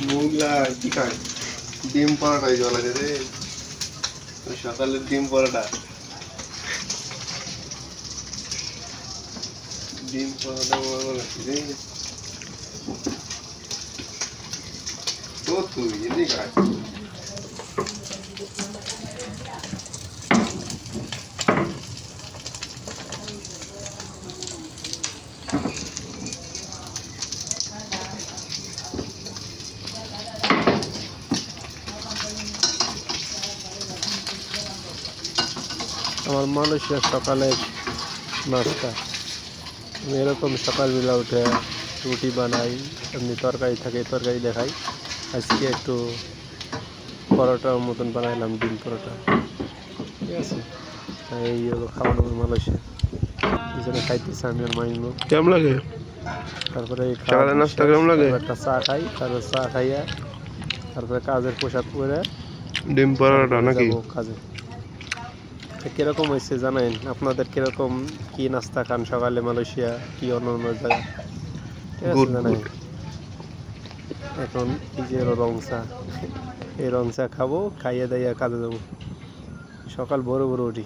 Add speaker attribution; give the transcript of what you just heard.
Speaker 1: মুগলা কি খায়? ডিম পরোটাই বলা যায় রে। সকালের ডিম পরোটা। ডিম পরোটা বলা রে। তো তুই এদিকে খায়।
Speaker 2: আমার মানুষের সকালের নাস্তা আমি এরকম সকালবেলা উঠে রুটি বানাই, এমনি তরকারি থাকে তরকারি দেখাই। আজকে একটু পরোটার মতন বানাইলাম, ডিম পরোটা। ঠিক আছে, এই হলো খাওয়ানো মানুষের পিছনে খাইতেছে, আমি আর মাইন লোক।
Speaker 1: কেমন লাগে?
Speaker 2: তারপরে খাওয়া
Speaker 1: সকালের নাস্তা
Speaker 2: শেষ,
Speaker 1: কেমন লাগে?
Speaker 2: তারপর একটা চা খাই, তারপর চা খাইয়া তারপরে কাজের পোশাক পরে
Speaker 1: ডিম পরোটা
Speaker 2: তারপরে
Speaker 1: নাকি?
Speaker 2: যাব কাজে। কিরকম হয়েছে জানেন? আপনাদের কিরকম কি নাস্তা খান সকালে মালয়েশিয়া কি অন্য অন্য জায়গা? ঠিক আছে
Speaker 1: গুড
Speaker 2: জানাই।
Speaker 1: গুড।
Speaker 2: এখন এই যে রং চা, এই রং চা খাবো, খাইয়ে দাইয়া কাজে যাবো। সকাল ভোরে ভোরে উঠি।